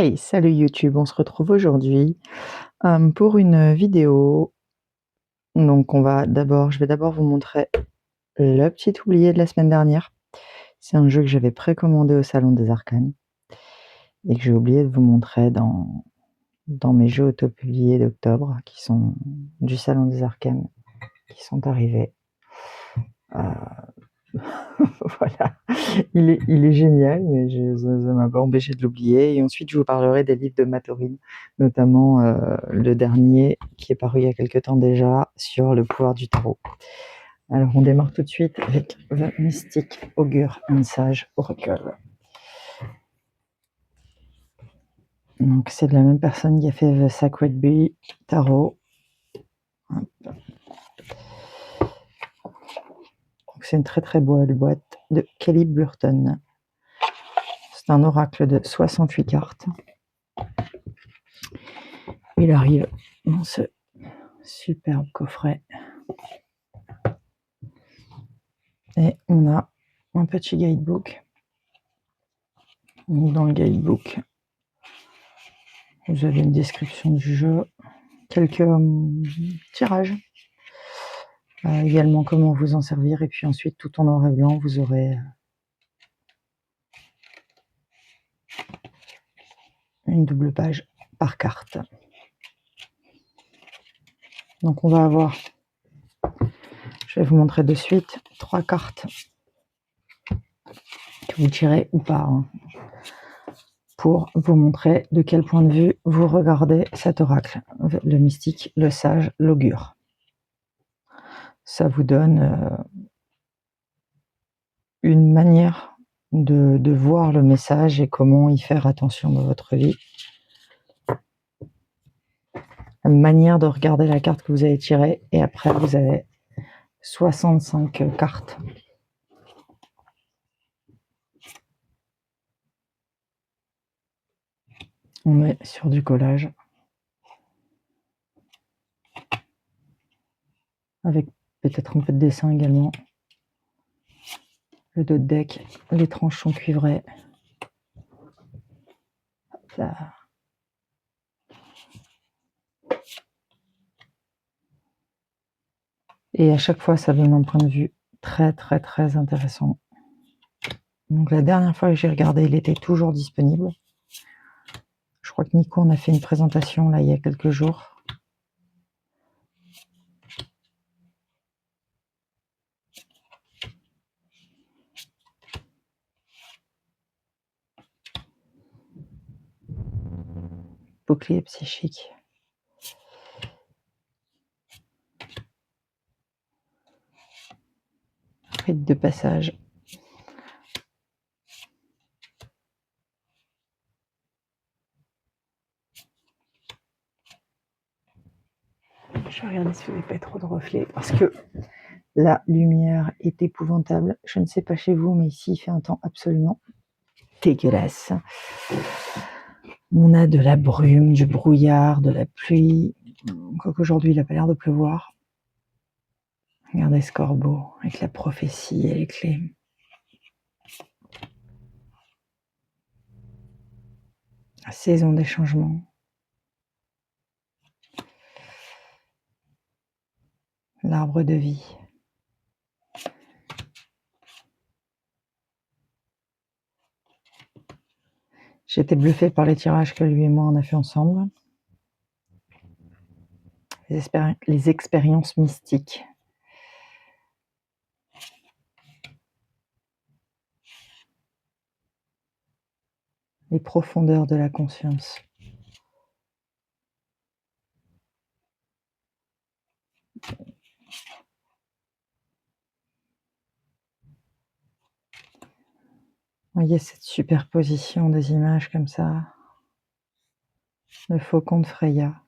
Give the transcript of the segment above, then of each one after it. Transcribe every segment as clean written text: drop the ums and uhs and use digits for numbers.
Hey, salut YouTube, on se retrouve aujourd'hui pour une vidéo. Donc je vais d'abord vous montrer le petit oublié de la semaine dernière. C'est un jeu que j'avais précommandé au Salon des Arcanes et que j'ai oublié de vous montrer dans mes jeux auto-publiés d'octobre qui sont du Salon des Arcanes, qui sont arrivés. Voilà, il est génial, mais ça m'a pas empêché de l'oublier. Et ensuite, je vous parlerai des livres de Mathorine, notamment le dernier qui est paru il y a quelque temps déjà sur le pouvoir du tarot. Alors, on démarre tout de suite avec The Mystic Augure and Sage Oracle. Donc, c'est de la même personne qui a fait The Sacred Bee Tarot. C'est une très très belle boîte de Kelly Burton. C'est un oracle de 68 cartes. Il arrive dans ce superbe coffret. Et on a un petit guidebook. Dans le guidebook, vous avez une description du jeu, quelques tirages, également comment vous en servir, et puis ensuite tout en noir et blanc, vous aurez une double page par carte. Donc on va avoir, je vais vous montrer de suite, 3 cartes que vous tirez ou pas, pour vous montrer de quel point de vue vous regardez cet oracle, le mystique, le sage, l'augure. Ça vous donne une manière de voir le message et comment y faire attention dans votre vie. Une manière de regarder la carte que vous avez tirée, et après vous avez 65 cartes. On est sur du collage avec peut-être un peu de dessin également. Le dos de deck, les tranches sont cuivrées. Hop là. Et à chaque fois, ça donne un point de vue très très très intéressant. Donc la dernière fois que j'ai regardé, il était toujours disponible. Je crois que Nico en a fait une présentation là il y a quelques jours. Bouclier psychique. Rite de passage. Je vais regarder si vous n'avez pas trop de reflets parce que la lumière est épouvantable. Je ne sais pas chez vous, mais ici il fait un temps absolument dégueulasse. On a de la brume, du brouillard, de la pluie. Quoique aujourd'hui il n'a pas l'air de pleuvoir. Regardez ce corbeau avec la prophétie et les clés. La saison des changements. L'arbre de vie. J'ai été bluffée par les tirages que lui et moi on a fait ensemble. Les expériences mystiques. Les profondeurs de la conscience. Voyez cette superposition des images comme ça. Le faucon de Freya.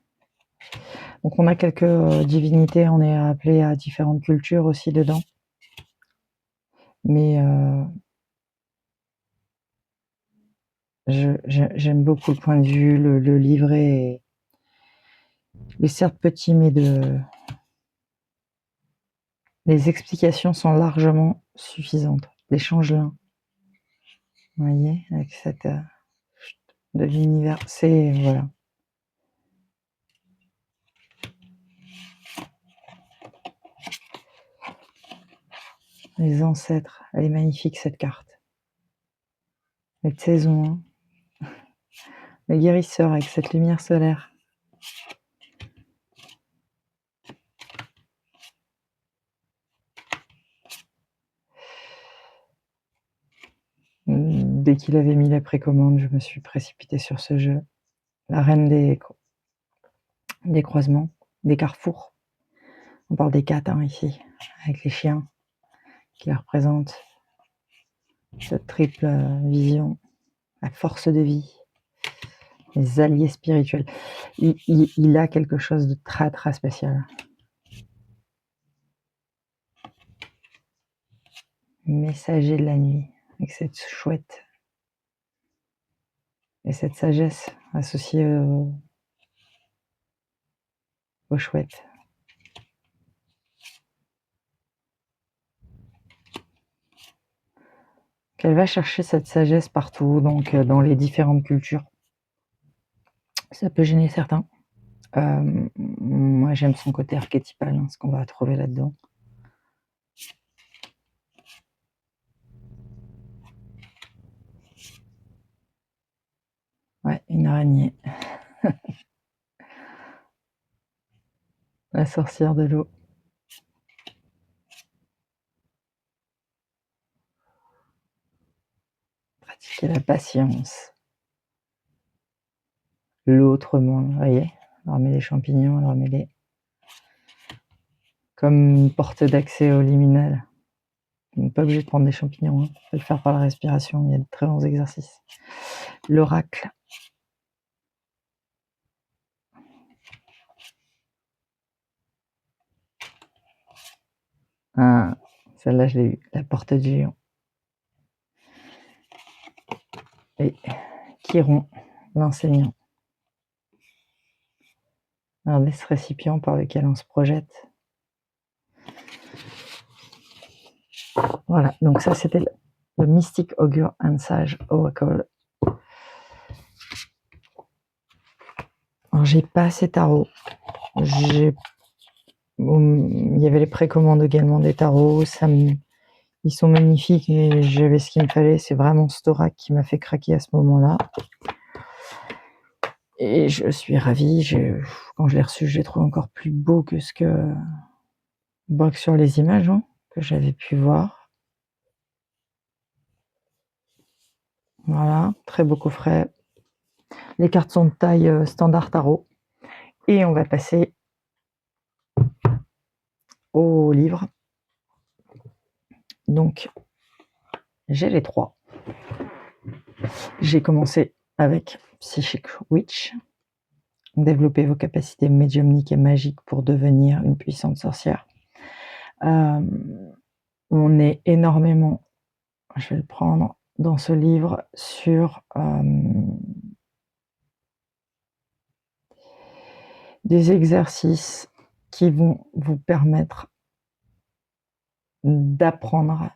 Donc on a quelques divinités, on est appelé à différentes cultures aussi dedans. Mais j'aime beaucoup le point de vue, le livret est certes petit, mais les explications sont largement suffisantes. Les changelins, vous voyez, avec cette de l'univers. C'est, voilà. Les ancêtres. Elle est magnifique, cette carte. Cette saison 1. Le guérisseur avec cette lumière solaire. Dès qu'il avait mis la précommande, je me suis précipitée sur ce jeu. La reine des croisements, des carrefours. On parle des 4 ici, avec les chiens qui la représentent. Cette triple vision, la force de vie, les alliés spirituels. Il a quelque chose de très très spécial. Messager de la nuit, avec cette chouette et cette sagesse associée aux chouettes. Qu'elle va chercher cette sagesse partout, donc dans les différentes cultures. Ça peut gêner certains. Moi, j'aime son côté archétypal, ce qu'on va trouver là-dedans. Ouais, une araignée. La sorcière de l'eau. Pratiquer la patience. L'autre monde, vous voyez. Elle remet les champignons, elle remet les... Comme une porte d'accès au liminal. On n'est pas obligé de prendre des champignons, on peut le faire par la respiration, il y a de très bons exercices. L'oracle. Ah, celle-là je l'ai eue, la porte du géant. Et Chiron, l'enseignant. Un des récipients par lequel on se projette. Voilà, donc ça c'était le Mystic Augure and Sage Oracle. Alors j'ai pas ces tarots. Il y avait les précommandes également des tarots. Ils sont magnifiques et j'avais ce qu'il me fallait. C'est vraiment Storac qui m'a fait craquer à ce moment-là. Et je suis ravie. Quand je l'ai reçu, je l'ai trouvé encore plus beau que sur les images que j'avais pu voir. Voilà, très beau coffret. Les cartes sont de taille standard tarot. Et on va passer au livre. Donc, j'ai les 3. J'ai commencé avec Psychic Witch. Développer vos capacités médiumniques et magiques pour devenir une puissante sorcière. On est énormément, je vais le prendre, dans ce livre sur des exercices qui vont vous permettre d'apprendre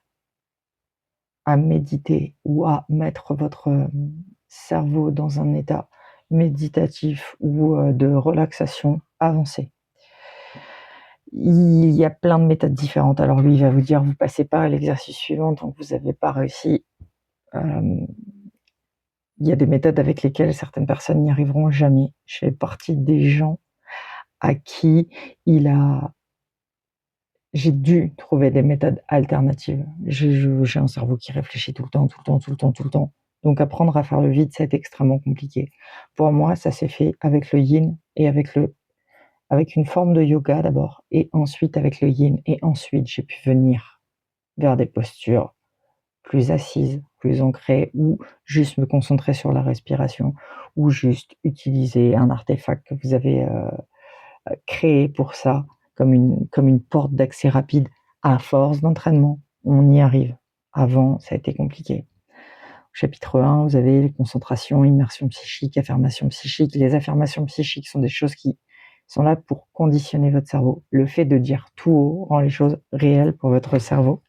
à méditer ou à mettre votre cerveau dans un état méditatif ou de relaxation avancée. Il y a plein de méthodes différentes. Alors lui, il va vous dire, vous passez pas à l'exercice suivant tant que vous n'avez pas réussi. Il y a des méthodes avec lesquelles certaines personnes n'y arriveront jamais. Je fais partie des gens à qui j'ai dû trouver des méthodes alternatives. J'ai un cerveau qui réfléchit tout le temps. Donc apprendre à faire le vide, c'est extrêmement compliqué. Pour moi, ça s'est fait avec le yin et avec une forme de yoga d'abord, et ensuite avec le yin, et ensuite j'ai pu venir vers des postures plus assises, plus ancrées, ou juste me concentrer sur la respiration, ou juste utiliser un artefact que vous avez créé pour ça, comme une porte d'accès rapide. À force d'entraînement, on y arrive. Avant, ça a été compliqué. Chapitre 1, vous avez les concentrations, immersion psychique, affirmation psychique. Les affirmations psychiques sont des choses qui sont là pour conditionner votre cerveau. Le fait de dire tout haut rend les choses réelles pour votre cerveau.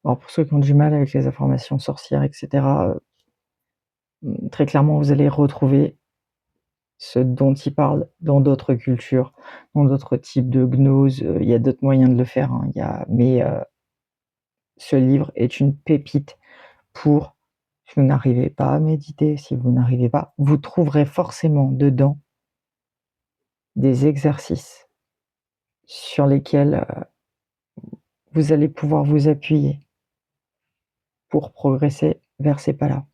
Alors pour ceux qui ont du mal avec les informations sorcières et cetera, très clairement, vous allez retrouver ce dont il parle dans d'autres cultures, dans d'autres types de gnoses, il y a d'autres moyens de le faire, hein, ce livre est une pépite pour si vous n'arrivez pas à méditer, si vous n'arrivez pas, vous trouverez forcément dedans des exercices sur lesquels, vous allez pouvoir vous appuyer pour progresser vers ces pas-là.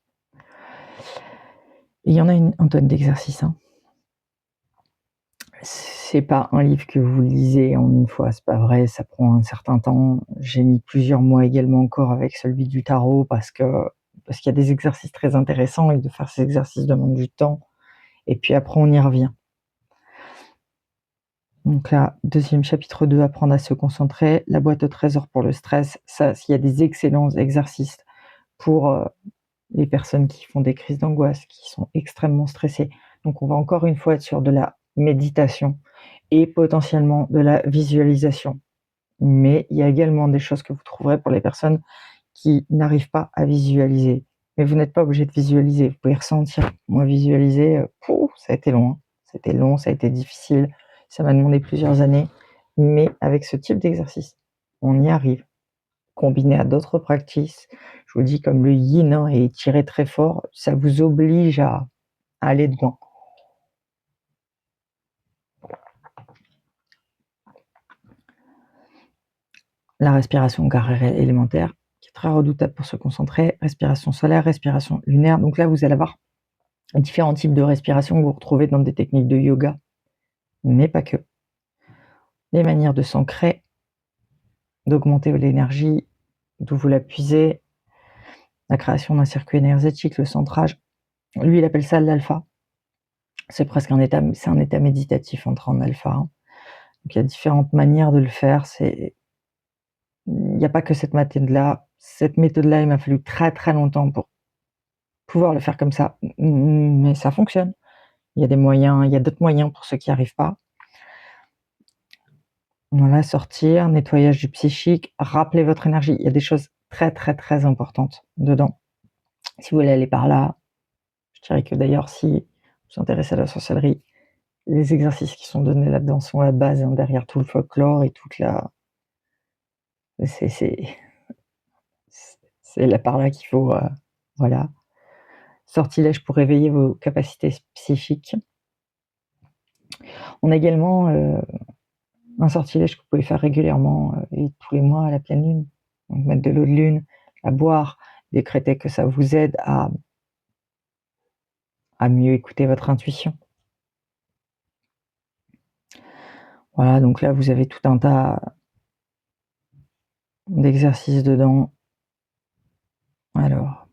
Il y en a un tonne d'exercices, hein. C'est pas un livre que vous lisez en une fois, c'est pas vrai, ça prend un certain temps. J'ai mis plusieurs mois également encore avec celui du tarot parce qu'il y a des exercices très intéressants et de faire ces exercices demande du temps et puis après on y revient. Donc là, deuxième chapitre 2, apprendre à se concentrer, la boîte au trésor pour le stress, ça, s'il y a des excellents exercices pour, les personnes qui font des crises d'angoisse, qui sont extrêmement stressées. Donc on va encore une fois être sur de la méditation et potentiellement de la visualisation. Mais il y a également des choses que vous trouverez pour les personnes qui n'arrivent pas à visualiser. Mais vous n'êtes pas obligé de visualiser, vous pouvez ressentir. Moi, visualiser, ça a été long, hein. C'était long, ça a été difficile, ça m'a demandé plusieurs années. Mais avec ce type d'exercice, on y arrive. Combiné à d'autres practices, je vous dis comme le yin, hein, et tirer très fort, ça vous oblige à aller dedans. La respiration carrée élémentaire, qui est très redoutable pour se concentrer, respiration solaire, respiration lunaire. Donc là, vous allez avoir différents types de respiration que vous retrouvez dans des techniques de yoga, mais pas que. Les manières de s'ancrer, d'augmenter l'énergie, d'où vous la puisez, la création d'un circuit énergétique, le centrage. Lui, il appelle ça l'alpha. C'est presque un état méditatif, entrer en alpha, hein. Donc il y a différentes manières de le faire. Il n'y a pas que cette méthode-là. Cette méthode-là, il m'a fallu très très longtemps pour pouvoir le faire comme ça, mais ça fonctionne. Il y a des moyens, il y a d'autres moyens pour ceux qui n'y arrivent pas. Voilà, sortir, nettoyage du psychique, rappeler votre énergie. Il y a des choses très très très importantes dedans. Si vous voulez aller par là, je dirais que d'ailleurs, si vous vous intéressez à la sorcellerie, les exercices qui sont donnés là-dedans sont la base, hein, derrière tout le folklore et toute la... C'est là par là qu'il faut... voilà. Sortilège pour réveiller vos capacités psychiques. On a également un sortilège que vous pouvez faire régulièrement et tous les mois à la pleine lune. Donc mettre de l'eau de lune, la boire, décréter que ça vous aide à mieux écouter votre intuition. Voilà, donc là vous avez tout un tas d'exercices dedans. Alors,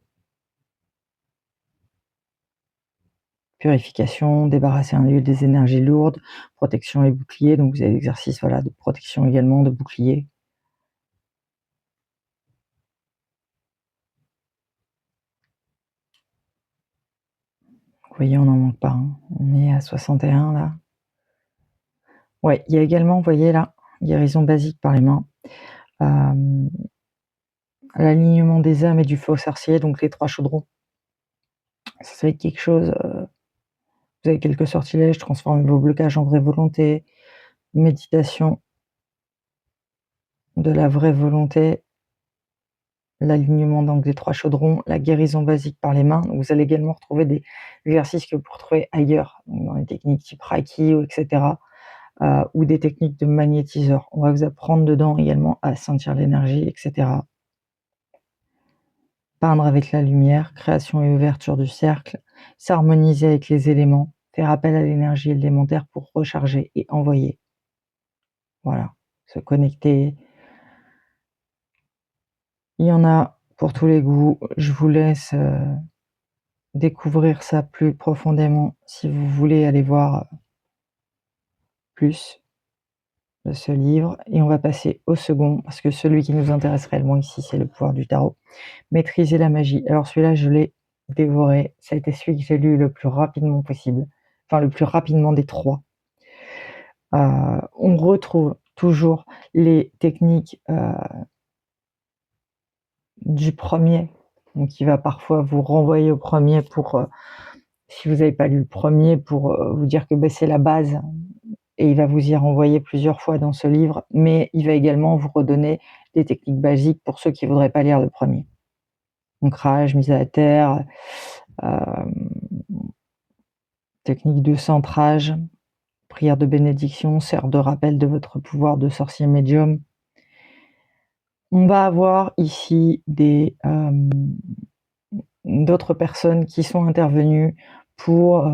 purification, débarrasser un lieu des énergies lourdes, protection et bouclier. Donc vous avez l'exercice, voilà, de protection également, de bouclier. Vous voyez, on n'en manque pas, hein. On est à 61 là. Ouais, il y a également, vous voyez là, guérison basique par les mains. L'alignement des âmes et du faux sorcier, donc les 3 chaudrons. Ça va être quelque chose, vous avez quelques sortilèges, transformez vos blocages en vraie volonté, méditation de la vraie volonté, l'alignement donc des 3 chaudrons, la guérison basique par les mains. Donc vous allez également retrouver des exercices que vous retrouvez ailleurs, dans les techniques type Reiki ou etc., ou des techniques de magnétiseur. On va vous apprendre dedans également à sentir l'énergie, etc. Peindre avec la lumière, création et ouverture du cercle, s'harmoniser avec les éléments, faire appel à l'énergie élémentaire pour recharger et envoyer. Voilà, se connecter. Il y en a pour tous les goûts. Je vous laisse découvrir ça plus profondément si vous voulez aller voir plus de ce livre. Et on va passer au second, parce que celui qui nous intéresse réellement ici, c'est le pouvoir du tarot. Maîtriser la magie. Alors celui-là, je l'ai dévoré. Ça a été celui que j'ai lu le plus rapidement possible. Enfin, le plus rapidement des 3. On retrouve toujours les techniques du premier. Donc il va parfois vous renvoyer au premier pour, si vous n'avez pas lu le premier, pour vous dire que c'est la base, et il va vous y renvoyer plusieurs fois dans ce livre, mais il va également vous redonner des techniques basiques pour ceux qui ne voudraient pas lire le premier. Ancrage, mise à terre, technique de centrage, prière de bénédiction, serre de rappel de votre pouvoir de sorcier médium. On va avoir ici d'autres personnes qui sont intervenues pour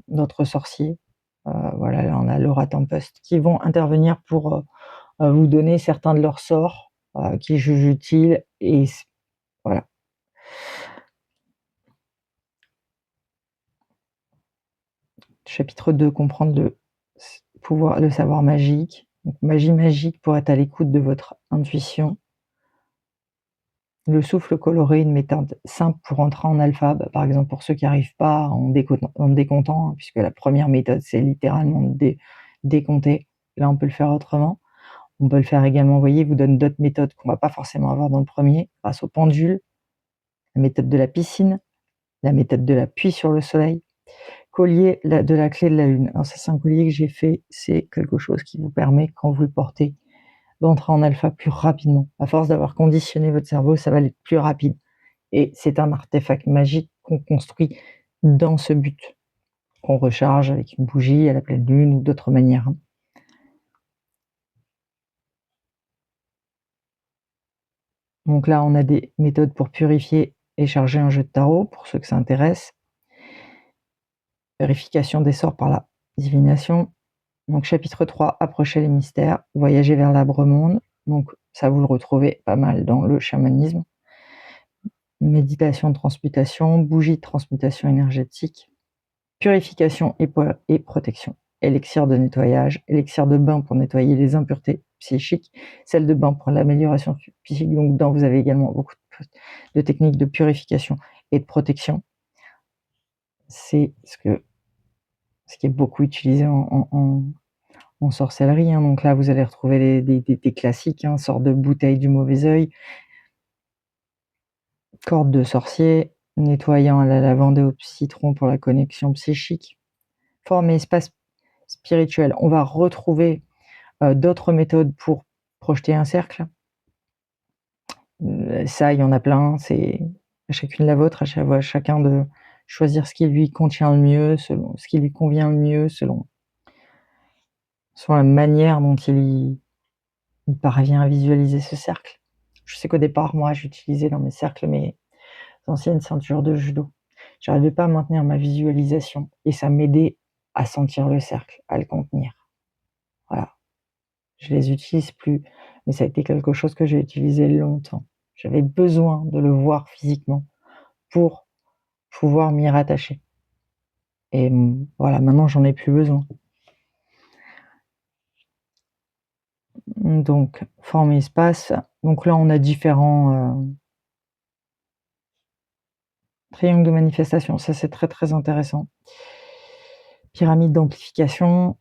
d'autres sorciers. Voilà, là on a Laura Tempest, qui vont intervenir pour vous donner certains de leurs sorts qu'ils jugent utiles, et voilà. Chapitre 2, comprendre le savoir magique. Donc, magie magique pour être à l'écoute de votre intuition. Le souffle coloré, une méthode simple pour entrer en alpha, par exemple pour ceux qui n'arrivent pas en décomptant, puisque la première méthode c'est littéralement de décompter. Là on peut le faire autrement. On peut le faire également, vous voyez, il vous donne d'autres méthodes qu'on ne va pas forcément avoir dans le premier, grâce au pendule, la méthode de la piscine, la méthode de l'appui sur le soleil, collier de la clé de la lune. Alors ça c'est un collier que j'ai fait, c'est quelque chose qui vous permet, quand vous le portez, d'entrer en alpha plus rapidement. À force d'avoir conditionné votre cerveau, ça va être plus rapide. Et c'est un artefact magique qu'on construit dans ce but, qu'on recharge avec une bougie à la pleine lune ou d'autres manières. Donc là, on a des méthodes pour purifier et charger un jeu de tarot, pour ceux que ça intéresse. Vérification des sorts par la divination. Donc chapitre 3, approcher les mystères, voyager vers l'arbre monde. Donc ça, vous le retrouvez pas mal dans le chamanisme. Méditation de transmutation, bougie de transmutation énergétique, purification et protection, élixir de nettoyage, élixir de bain pour nettoyer les impuretés psychiques, celle de bain pour l'amélioration psychique. Donc dedans, vous avez également beaucoup de techniques de purification et de protection. C'est ce qui est beaucoup utilisé en sorcellerie. Donc là, vous allez retrouver des classiques, sorte de bouteille du mauvais œil, corde de sorcier, nettoyant à la lavande et au citron pour la connexion psychique, forme et espace spirituel. On va retrouver d'autres méthodes pour projeter un cercle. Ça, il y en a plein. C'est à chacune la vôtre, à chacun de choisir ce qui lui contient le mieux, selon ce qui lui convient le mieux, selon la manière dont il parvient à visualiser ce cercle. Je sais qu'au départ, moi, j'utilisais dans mes cercles mes anciennes ceintures de judo. J'arrivais pas à maintenir ma visualisation et ça m'aidait à sentir le cercle, à le contenir. Voilà. Je les utilise plus, mais ça a été quelque chose que j'ai utilisé longtemps. J'avais besoin de le voir physiquement pour pouvoir m'y rattacher. Et voilà, maintenant j'en ai plus besoin. Donc, forme et espace. Donc là, on a différents triangles de manifestation. Ça, c'est très, très intéressant. Pyramide d'amplification.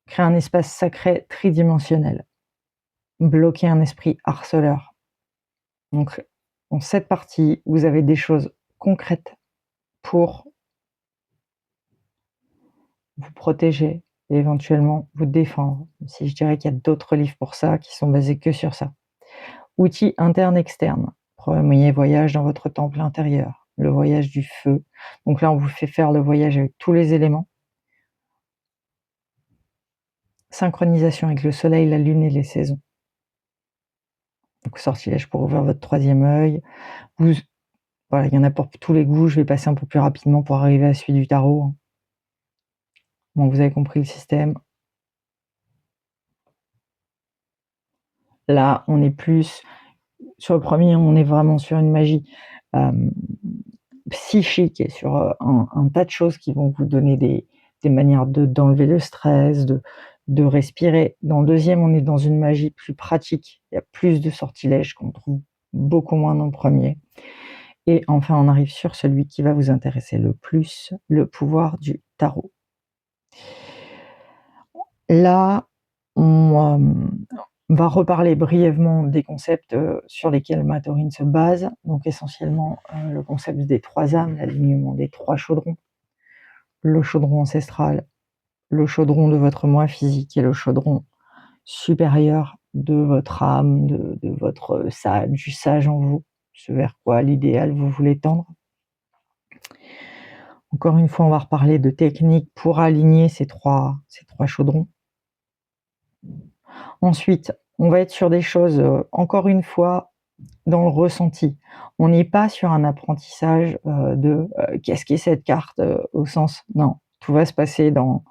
Créer un espace sacré tridimensionnel. Bloquer un esprit harceleur. Donc, dans cette partie, vous avez des choses concrètes pour vous protéger et éventuellement vous défendre. Si je dirais qu'il y a d'autres livres pour ça qui sont basés que sur ça. Outils interne-externe. Premier voyage dans votre temple intérieur. Le voyage du feu. Donc là, on vous fait faire le voyage avec tous les éléments. Synchronisation avec le soleil, la lune et les saisons. Donc sortilège pour ouvrir votre troisième œil. Voilà, il y en a pour tous les goûts. Je vais passer un peu plus rapidement pour arriver à celui du tarot. Bon, vous avez compris le système. Là, on est plus sur le premier, on est vraiment sur une magie psychique et sur un tas de choses qui vont vous donner des manières d'enlever le stress, de respirer. Dans le deuxième, on est dans une magie plus pratique. Il y a plus de sortilèges qu'on trouve beaucoup moins dans le premier. Et enfin, on arrive sur celui qui va vous intéresser le plus, le pouvoir du tarot. Là, On va reparler brièvement des concepts sur lesquels ma taurine se base. Donc essentiellement le concept des 3 âmes, l'alignement des 3 chaudrons. Le chaudron ancestral, le chaudron de votre moi physique et le chaudron supérieur de votre âme, de votre sage, du sage en vous, ce vers quoi l'idéal vous voulez tendre. Encore une fois, on va reparler de techniques pour aligner ces trois chaudrons. Ensuite, on va être sur des choses, encore une fois, dans le ressenti. On n'est pas sur un apprentissage de qu'est-ce qu'est cette carte au sens... Non, tout va se passer dans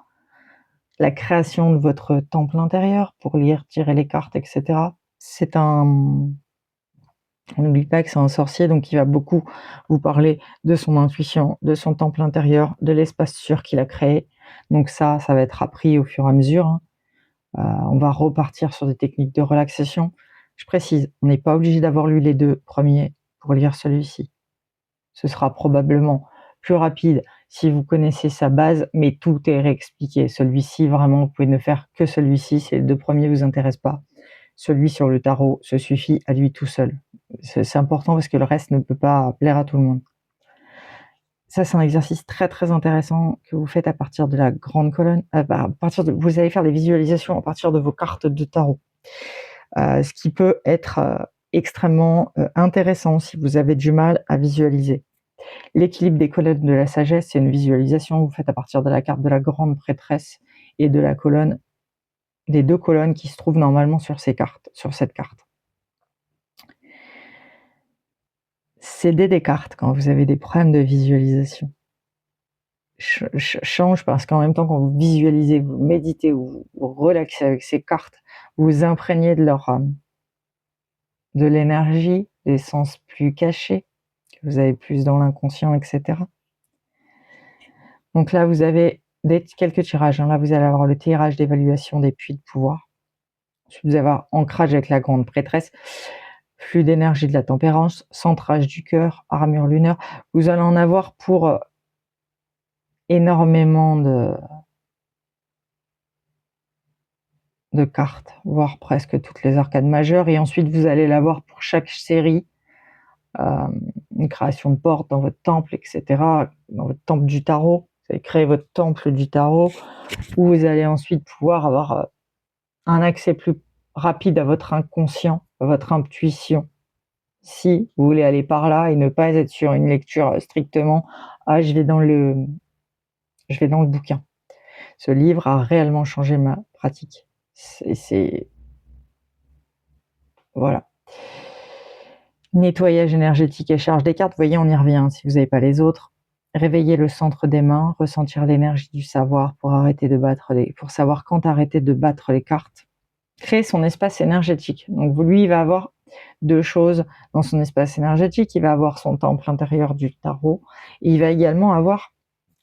la création de votre temple intérieur pour lire, tirer les cartes, etc. On n'oublie pas que c'est un sorcier, donc il va beaucoup vous parler de son intuition, de son temple intérieur, de l'espace sûr qu'il a créé. Donc ça va être appris au fur et à mesure, hein. On va repartir sur des techniques de relaxation. Je précise, on n'est pas obligé d'avoir lu les 2 premiers pour lire celui-ci. Ce sera probablement plus rapide si vous connaissez sa base, mais tout est réexpliqué. Celui-ci, vraiment, vous pouvez ne faire que celui-ci, si les 2 premiers vous intéressent pas. Celui sur le tarot se suffit à lui tout seul. C'est important parce que le reste ne peut pas plaire à tout le monde. Ça, c'est un exercice très très intéressant que vous faites à partir de la grande colonne. Vous allez faire des visualisations à partir de vos cartes de tarot. Ce qui peut être extrêmement intéressant si vous avez du mal à visualiser. L'équilibre des colonnes de la sagesse, c'est une visualisation que vous faites à partir de la carte de la grande prêtresse et de la colonne, des 2 colonnes qui se trouvent normalement sur cette carte. Cédez des cartes quand vous avez des problèmes de visualisation. Change parce qu'en même temps, quand vous visualisez, vous méditez ou vous relaxez avec ces cartes, vous vous imprégnez de de l'énergie, des sens plus cachés, que vous avez plus dans l'inconscient, etc. Donc là, vous avez quelques tirages. Là, vous allez avoir le tirage d'évaluation des puits de pouvoir. Ensuite, vous allez avoir ancrage avec la grande prêtresse, flux d'énergie de la tempérance, centrage du cœur, armure lunaire. Vous allez en avoir pour énormément de cartes, voire presque toutes les arcades majeures. Et ensuite, vous allez l'avoir pour chaque série, une création de porte dans votre temple, etc. Dans votre temple du tarot. Vous allez créer votre temple du tarot, où vous allez ensuite pouvoir avoir un accès plus rapide à votre inconscient, à votre intuition. Si vous voulez aller par là et ne pas être sur une lecture strictement « Ah, je vais dans le bouquin ». Ce livre a réellement changé ma pratique. Voilà. Nettoyage énergétique et charge des cartes. Vous voyez, on y revient si vous n'avez pas les autres. Réveiller le centre des mains, ressentir l'énergie du savoir pour savoir quand arrêter de battre les cartes. Créer son espace énergétique. Donc lui, il va avoir 2 choses dans son espace énergétique. Il va avoir son temple intérieur du tarot. Et il va également avoir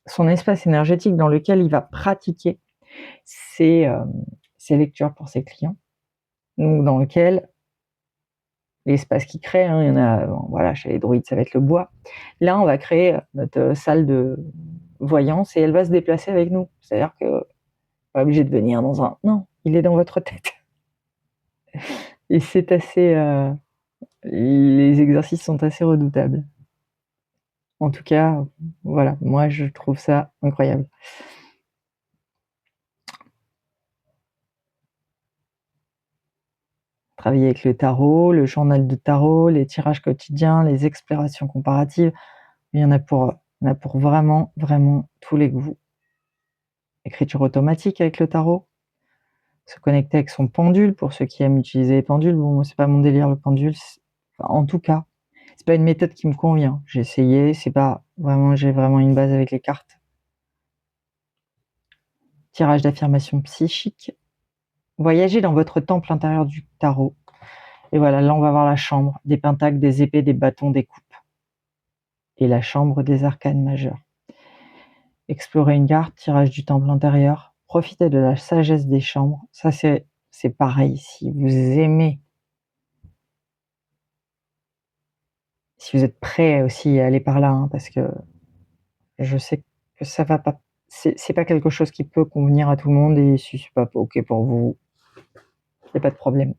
son espace énergétique dans lequel il va pratiquer ses lectures pour ses clients. Donc dans lequel l'espace qu'il crée, il y en a, voilà, chez les druides, ça va être le bois. Là, on va créer notre salle de voyance et elle va se déplacer avec nous. C'est-à-dire que pas obligé de venir dans un... Non, il est dans votre tête. Et c'est assez... les exercices sont assez redoutables. En tout cas, voilà, moi je trouve ça incroyable. Travailler avec le tarot, le journal de tarot, les tirages quotidiens, les explorations comparatives, il y en a pour vraiment, vraiment tous les goûts. Écriture automatique avec le tarot, se connecter avec son pendule pour ceux qui aiment utiliser les pendules. Bon, moi c'est pas mon délire le pendule. En tout cas, c'est pas une méthode qui me convient. J'ai essayé, j'ai vraiment une base avec les cartes. Tirage d'affirmation psychique. Voyagez dans votre temple intérieur du tarot. Et voilà, là on va voir la chambre, des pentacles, des épées, des bâtons, des coupes. Et la chambre des arcanes majeures. Explorer une carte, tirage du temple intérieur. Profitez de la sagesse des chambres. Ça c'est pareil, si vous aimez, si vous êtes prêt aussi à aller par là, hein, parce que je sais que ça va pas, c'est pas quelque chose qui peut convenir à tout le monde, et si c'est pas ok pour vous, il n'y a pas de problème.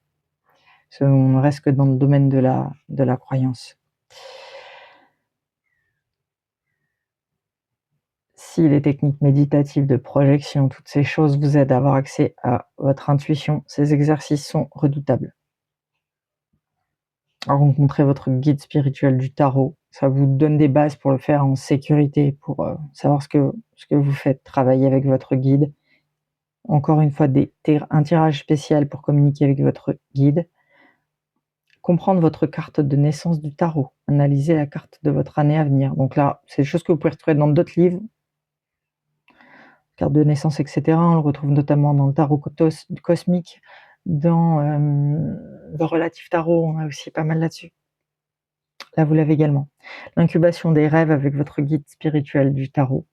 On reste que dans le domaine de la croyance. Si les techniques méditatives de projection, toutes ces choses vous aident à avoir accès à votre intuition, ces exercices sont redoutables. Rencontrer votre guide spirituel du tarot, ça vous donne des bases pour le faire en sécurité, pour savoir ce que vous faites, travailler avec votre guide. Encore une fois, un tirage spécial pour communiquer avec votre guide. Comprendre votre carte de naissance du tarot, analyser la carte de votre année à venir. Donc là, c'est des choses que vous pouvez retrouver dans d'autres livres. Carte de naissance, etc. On le retrouve notamment dans le tarot cosmique, dans le relatif tarot, on a aussi pas mal là-dessus. Là, vous l'avez également. L'incubation des rêves avec votre guide spirituel du tarot.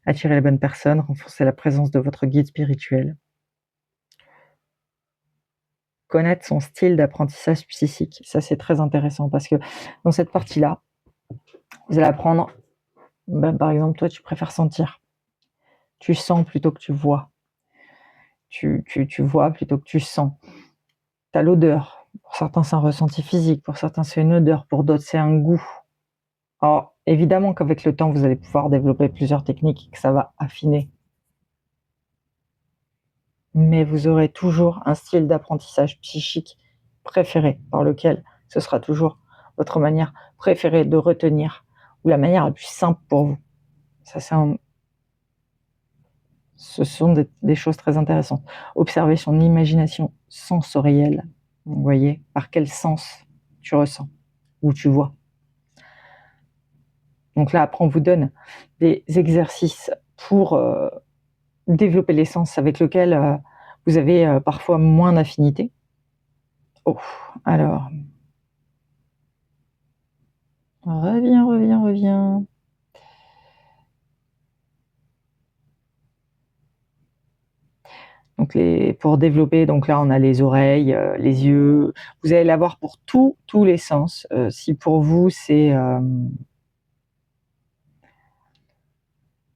Attirer les bonnes personnes, renforcer la présence de votre guide spirituel. Connaître son style d'apprentissage psychique. Ça, c'est très intéressant parce que dans cette partie-là, vous allez apprendre, par exemple, toi, tu préfères sentir. Tu sens plutôt que tu vois. Tu vois plutôt que tu sens. Tu as l'odeur. Pour certains, c'est un ressenti physique. Pour certains, c'est une odeur. Pour d'autres, c'est un goût. Alors, évidemment qu'avec le temps, vous allez pouvoir développer plusieurs techniques et que ça va affiner. Mais vous aurez toujours un style d'apprentissage psychique préféré, par lequel ce sera toujours votre manière préférée de retenir, ou la manière la plus simple pour vous. Ça, ce sont des choses très intéressantes. Observer son imagination sensorielle. Vous voyez, par quel sens tu ressens ou tu vois. Donc là, après, on vous donne des exercices pour développer les sens avec lesquels vous avez parfois moins d'affinité. Oh, alors... Reviens. Donc pour développer, donc là on a les oreilles, les yeux. Vous allez l'avoir pour tous les sens. Si pour vous c'est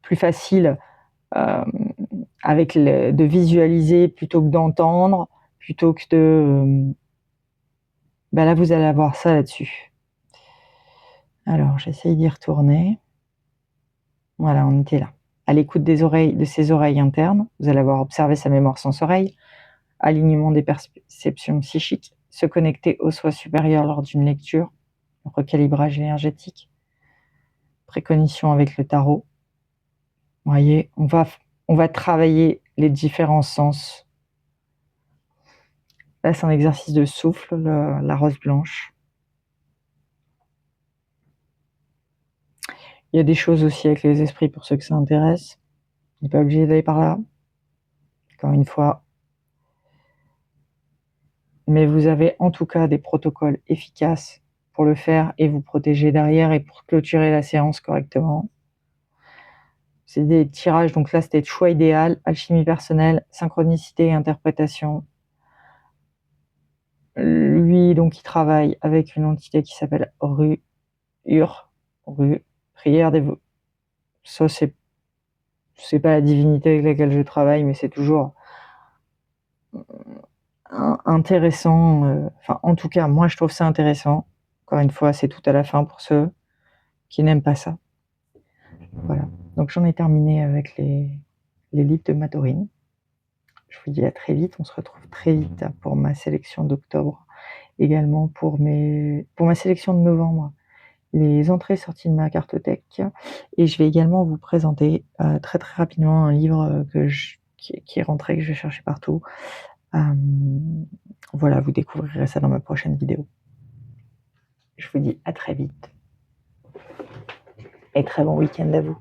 plus facile de visualiser plutôt que d'entendre, plutôt que de... là vous allez avoir ça là-dessus. Alors j'essaye d'y retourner. Voilà, on était là. À l'écoute de ses oreilles internes, vous allez avoir observé sa mémoire sensorielle, alignement des perceptions psychiques, se connecter au soi supérieur lors d'une lecture, recalibrage énergétique, précognition avec le tarot. Vous voyez, on va travailler les différents sens. Là, c'est un exercice de souffle, la rose blanche. Il y a des choses aussi avec les esprits pour ceux que ça intéresse. Il n'est pas obligé d'aller par là. Encore une fois. Mais vous avez en tout cas des protocoles efficaces pour le faire et vous protéger derrière et pour clôturer la séance correctement. C'est des tirages, donc là c'était choix idéal, alchimie personnelle, synchronicité et interprétation. Lui, donc, il travaille avec une entité qui s'appelle Ru, prière des... Ça, c'est pas la divinité avec laquelle je travaille, mais c'est toujours intéressant. Enfin, en tout cas, moi, je trouve ça intéressant. Encore une fois, c'est tout à la fin pour ceux qui n'aiment pas ça. Voilà. Donc, j'en ai terminé avec les livres de Mathorine. Je vous dis à très vite. On se retrouve très vite pour ma sélection d'octobre. Également pour ma sélection de novembre, les entrées sorties de ma cartothèque. Et je vais également vous présenter très très rapidement un livre qui est rentré, que je vais chercher partout. Voilà, vous découvrirez ça dans ma prochaine vidéo. Je vous dis à très vite. Et très bon week-end à vous.